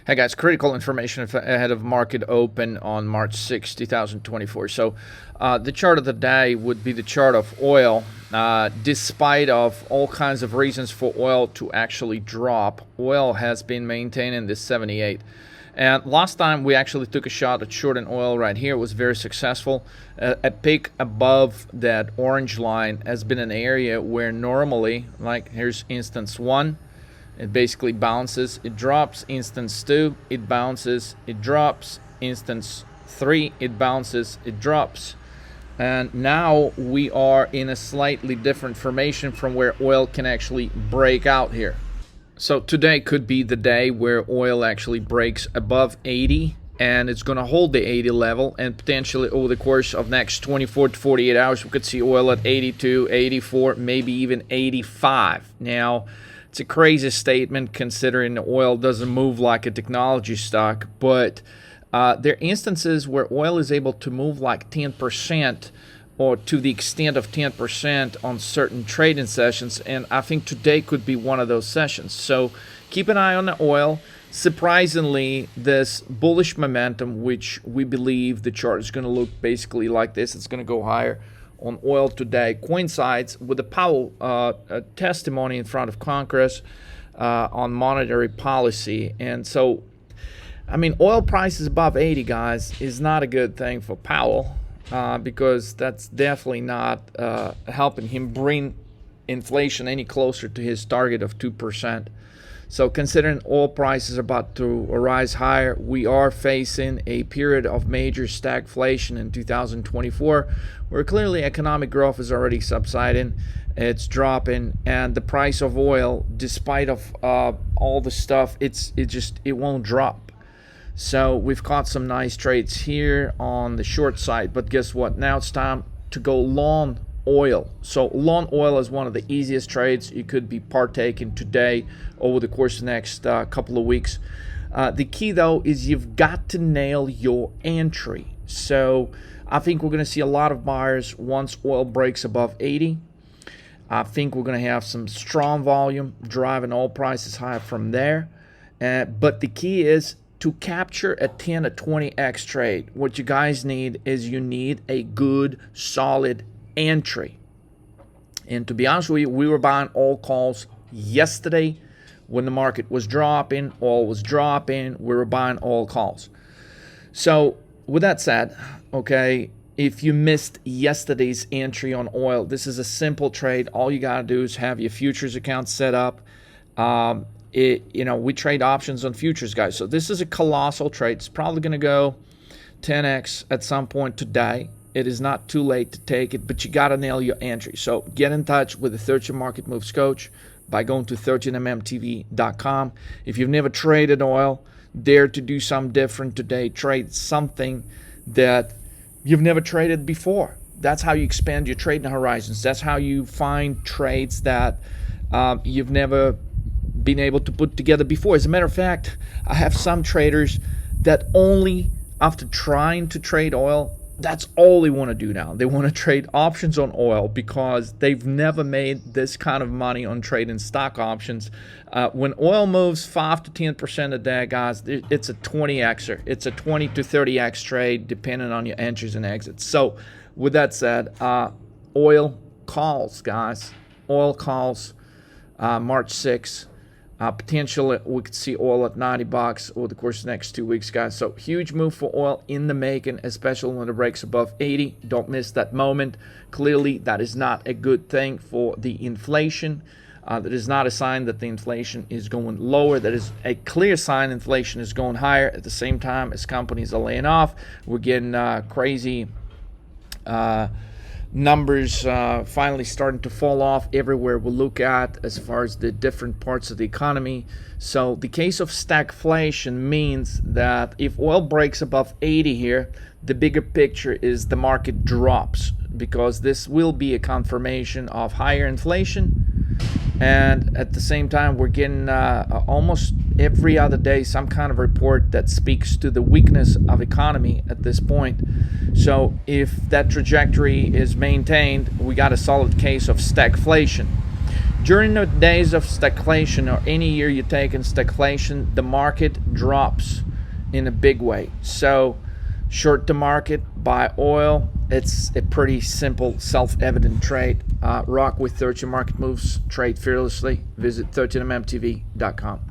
Hey guys, critical information ahead of market open on March 6, 2024. So the chart of the day would be the chart of oil. Despite of all kinds of reasons for oil to actually drop, oil has been maintaining this 78. And last time we actually took a shot at short in oil right here. It was very successful. A peak above that orange line has been an area where normally, like here's instance 1, it basically bounces, it drops. Instance 2, it bounces, it drops. Instance 3, it bounces, it drops. And now we are in a slightly different formation from where oil can actually break out here. So today could be the day where oil actually breaks above 80, and it's going to hold the 80 level, and potentially over the course of next 24 to 48 hours we could see oil at 82, 84, maybe even 85. Now it's a crazy statement considering oil doesn't move like a technology stock, but there are instances where oil is able to move like 10% or to the extent of 10% on certain trading sessions, and I think today could be one of those sessions. So keep an eye on the oil. Surprisingly, this bullish momentum, which we believe the chart is going to look basically like this, it's going to go higher on oil today, coincides with the Powell testimony in front of Congress on monetary policy. And so, I mean, oil prices above 80, guys, is not a good thing for Powell because that's definitely not helping him bring inflation any closer to his target of 2%. So considering oil prices are about to rise higher, we are facing a period of major stagflation in 2024, where clearly economic growth is already subsiding, it's dropping, and the price of oil, despite of all the stuff, it won't drop. So we've caught some nice trades here on the short side, but guess what? Now it's time to go long oil. So long oil is one of the easiest trades you could be partaking today over the course of the next couple of weeks. The key though is you've got to nail your entry. So I think we're going to see a lot of buyers once oil breaks above 80. I think we're going to have some strong volume driving oil prices higher from there. But the key is to capture a 10 to 20x trade. What you guys need is you need a good solid entry. And to be honest with you, we were buying all calls yesterday when the market was dropping, oil was dropping, we were buying all calls. So with that said, okay, if you missed yesterday's entry on oil, this is a simple trade. All you got to do is have your futures account set up. We trade options on futures, guys. So this is a colossal trade. It's probably going to go 10x at some point today. It is not too late to take it, but you got to nail your entry. So get in touch with the 13 Market Moves coach by going to 13mmtv.com. If you've never traded oil, dare to do something different today. Trade something that you've never traded before. That's how you expand your trading horizons. That's how you find trades that you've never been able to put together before. As a matter of fact, I have some traders that only after trying to trade oil, that's all they want to do now. They want to trade options on oil because they've never made this kind of money on trading stock options. When oil moves 5 to 10% a day, guys, it's a 20xer. It's a 20 to 30x trade depending on your entries and exits. So with that said, oil calls, guys. Oil calls March 6th. Potentially, we could see oil at $90 over the course of the next 2 weeks, guys. So huge move for oil in the making, especially when it breaks above 80. Don't miss that moment. Clearly, that is not a good thing for the inflation. That is not a sign that the inflation is going lower. That is a clear sign inflation is going higher. At the same time, as companies are laying off, we're getting crazy numbers finally starting to fall off everywhere we look at as far as the different parts of the economy. So the case of stagflation means that if oil breaks above 80 here, the bigger picture is the market drops, because this will be a confirmation of higher inflation. And at the same time, we're getting almost every other day some kind of report that speaks to the weakness of economy at this point. So if that trajectory is maintained, we got a solid case of stagflation. During the days of stagflation, or any year you take in stagflation, the market drops in a big way. So short the market, buy oil. It's a pretty simple, self-evident trade. Rock with 13 market moves, trade fearlessly. Visit 13mmtv.com.